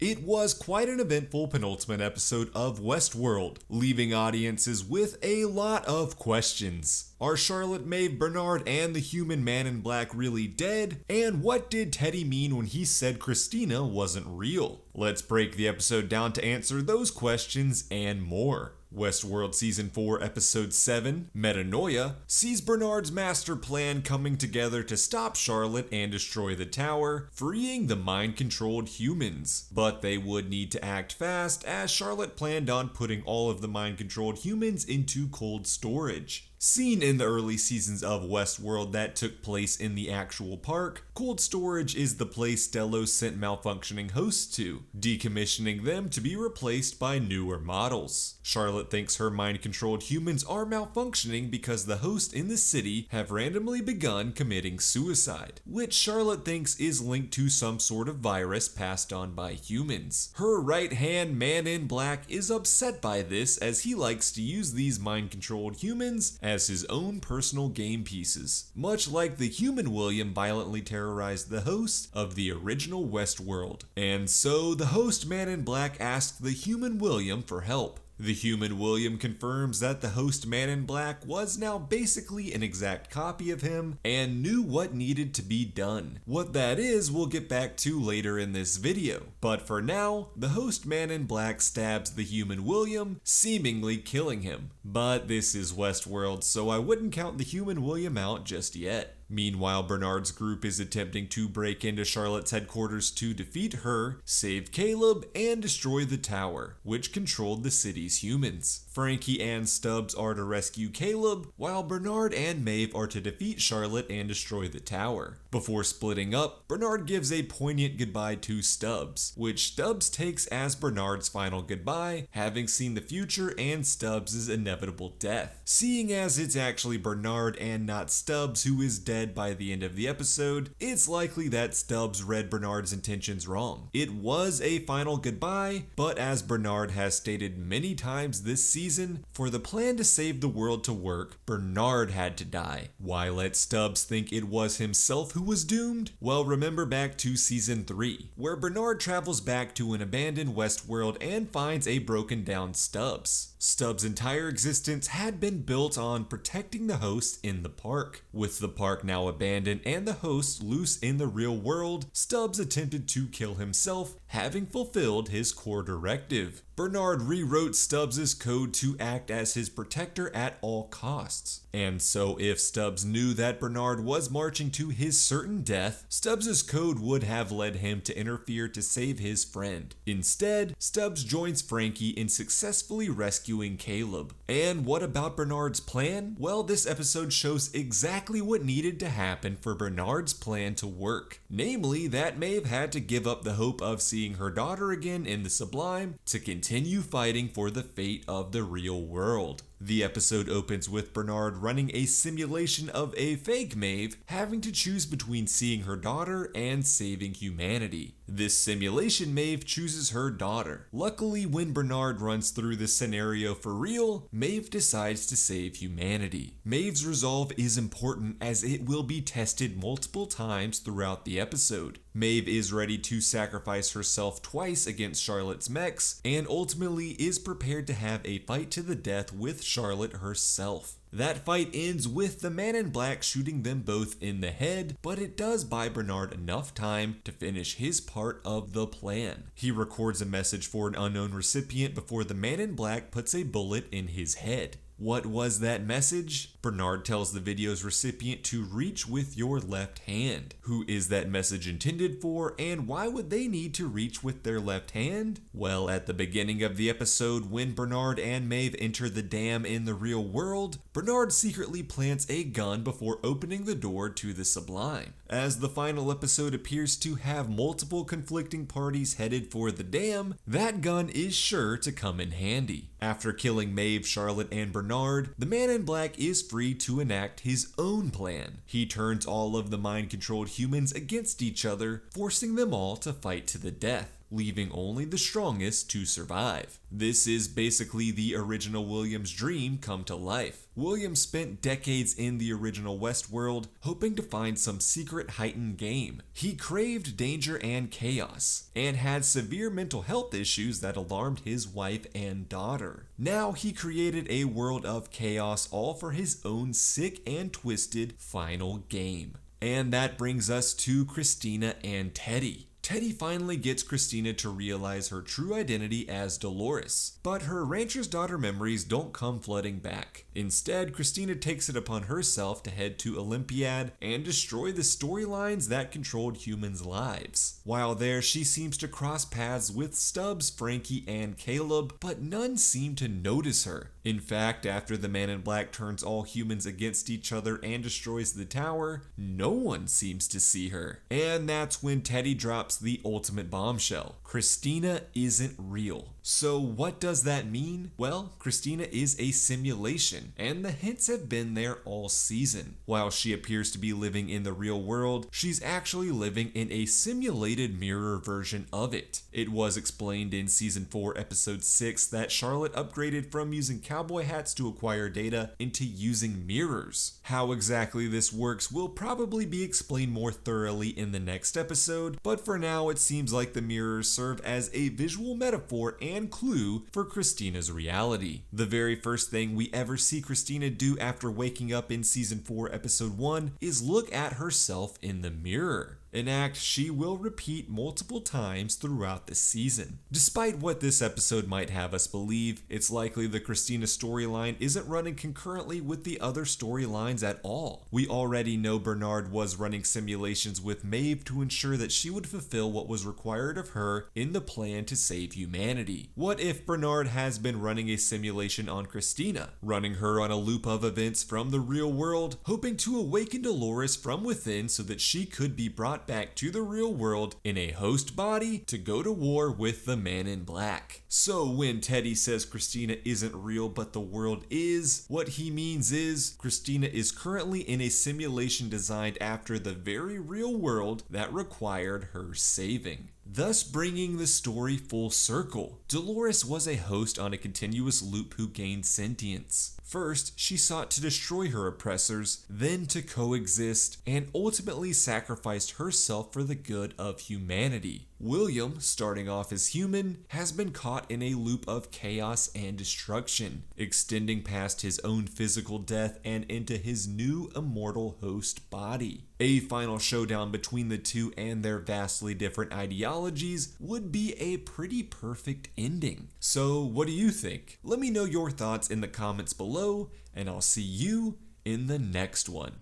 It was quite an eventful penultimate episode of Westworld, leaving audiences with a lot of questions. Are Charlotte, Maeve, Bernard, and the human man in black really dead? And what did Teddy mean when he said Christina wasn't real? Let's break the episode down to answer those questions and more. Westworld Season 4 Episode 7, Metanoia, sees Bernard's master plan coming together to stop Charlotte and destroy the tower, freeing the mind-controlled humans. But they would need to act fast, as Charlotte planned on putting all of the mind-controlled humans into cold storage. Seen in the early seasons of Westworld that took place in the actual park, cold storage is the place Delos sent malfunctioning hosts to, decommissioning them to be replaced by newer models. Charlotte thinks her mind-controlled humans are malfunctioning because the hosts in the city have randomly begun committing suicide, which Charlotte thinks is linked to some sort of virus passed on by humans. Her right-hand man in black is upset by this, as he likes to use these mind-controlled humans as his own personal game pieces, much like the human William violently terrorized the host of the original Westworld. And so the host man in black asked the human William for help. The human William confirms that the host man in black was now basically an exact copy of him and knew what needed to be done. What that is, we'll get back to later in this video. But for now, the host man in black stabs the human William, seemingly killing him. But this is Westworld, so I wouldn't count the human William out just yet. Meanwhile, Bernard's group is attempting to break into Charlotte's headquarters to defeat her, save Caleb, and destroy the tower, which controlled the city's humans. Frankie and Stubbs are to rescue Caleb, while Bernard and Maeve are to defeat Charlotte and destroy the tower. Before splitting up, Bernard gives a poignant goodbye to Stubbs, which Stubbs takes as Bernard's final goodbye, having seen the future and Stubbs' inevitable death. Seeing as it's actually Bernard and not Stubbs who is dead by the end of the episode, it's likely that Stubbs read Bernard's intentions wrong. It was a final goodbye, but as Bernard has stated many times this season, for the plan to save the world to work, Bernard had to die. Why let Stubbs think it was himself who was doomed? Well, remember back to Season 3, where Bernard travels back to an abandoned Westworld and finds a broken down Stubbs. Stubbs' entire existence had been built on protecting the hosts in the park. With the park now abandoned and the hosts loose in the real world, Stubbs attempted to kill himself, having fulfilled his core directive. Bernard rewrote Stubbs' code to act as his protector at all costs. And so if Stubbs knew that Bernard was marching to his certain death, Stubbs' code would have led him to interfere to save his friend. Instead, Stubbs joins Frankie in successfully rescuing Caleb. And what about Bernard's plan? Well, this episode shows exactly what needed to happen for Bernard's plan to work. Namely, that Maeve had to give up the hope of seeing her daughter again in the Sublime to continue fighting for the fate of the real world. The episode opens with Bernard running a simulation of a fake Maeve, having to choose between seeing her daughter and saving humanity. This simulation Maeve chooses her daughter. Luckily, when Bernard runs through this scenario for real, Maeve decides to save humanity. Maeve's resolve is important as it will be tested multiple times throughout the episode. Maeve is ready to sacrifice herself twice against Charlotte's mechs, and ultimately is prepared to have a fight to the death with Charlotte herself. That fight ends with the man in black shooting them both in the head, but it does buy Bernard enough time to finish his part of the plan. He records a message for an unknown recipient before the man in black puts a bullet in his head. What was that message? Bernard tells the video's recipient to reach with your left hand. Who is that message intended for, and why would they need to reach with their left hand? Well, at the beginning of the episode, when Bernard and Maeve enter the dam in the real world, Bernard secretly plants a gun before opening the door to the Sublime. As the final episode appears to have multiple conflicting parties headed for the dam, that gun is sure to come in handy. After killing Maeve, Charlotte, and Bernard, the man in black is free to enact his own plan. He turns all of the mind-controlled humans against each other, forcing them all to fight to the death. leaving only the strongest to survive. This is basically the original William's dream come to life. William spent decades in the original Westworld hoping to find some secret heightened game. He craved danger and chaos, and had severe mental health issues that alarmed his wife and daughter. Now he created a world of chaos all for his own sick and twisted final game. And that brings us to Christina and Teddy. Teddy finally gets Christina to realize her true identity as Dolores, but her rancher's daughter memories don't come flooding back. Instead, Christina takes it upon herself to head to Olympiad and destroy the storylines that controlled humans' lives. While there, she seems to cross paths with Stubbs, Frankie, and Caleb, but none seem to notice her. In fact, after the Man in Black turns all humans against each other and destroys the tower, no one seems to see her. And that's when Teddy drops the ultimate bombshell. Christina isn't real. So what does that mean? Well, Christina is a simulation, and the hints have been there all season. While she appears to be living in the real world, she's actually living in a simulated mirror version of it. It was explained in Season 4, Episode 6 that Charlotte upgraded from using cowboy hats to acquire data into using mirrors. How exactly this works will probably be explained more thoroughly in the next episode, but for now it seems like the mirrors serve as a visual metaphor and clue for Christina's reality. The very first thing we ever see Christina do after waking up in Season 4, Episode 1 is look at herself in the mirror, an act she will repeat multiple times throughout the season. Despite what this episode might have us believe, it's likely the Christina storyline isn't running concurrently with the other storylines at all. We already know Bernard was running simulations with Maeve to ensure that she would fulfill what was required of her in the plan to save humanity. What if Bernard has been running a simulation on Christina, running her on a loop of events from the real world, hoping to awaken Dolores from within so that she could be brought back to the real world in a host body to go to war with the Man in Black? So when Teddy says Christina isn't real but the world is, what he means is Christina is currently in a simulation designed after the very real world that required her saving, thus bringing the story full circle. Dolores was a host on a continuous loop who gained sentience. First, she sought to destroy her oppressors, then to coexist, and ultimately sacrificed herself for the good of humanity. William, starting off as human, has been caught in a loop of chaos and destruction, extending past his own physical death and into his new immortal host body. A final showdown between the two and their vastly different ideologies would be a pretty perfect ending. So what do you think? Let me know your thoughts in the comments below, and I'll see you in the next one.